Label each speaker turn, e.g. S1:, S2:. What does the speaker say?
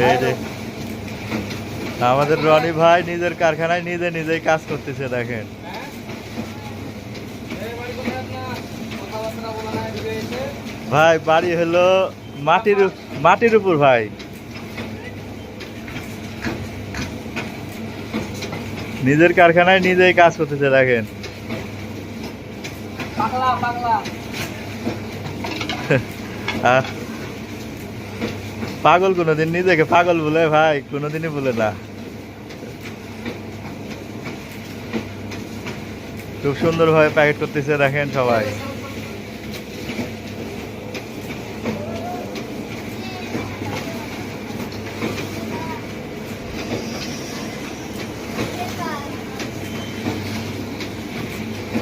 S1: এই যে আমাদের রনি ভাই নিজের কারখানায় নিজেই কাজ করতেছে দেখেন। ভাই বাড়ি হলো মাটির উপর ভাই। নিজের কারখানায় নিজেই কাজ করতেছে দেখেন। পাগল কোনোদিন নিজেকে পাগল বলে ভাই, কোনোদিনই বলে না। খুব সুন্দরভাবে প্যাকেট করতেছে দেখেন সবাই।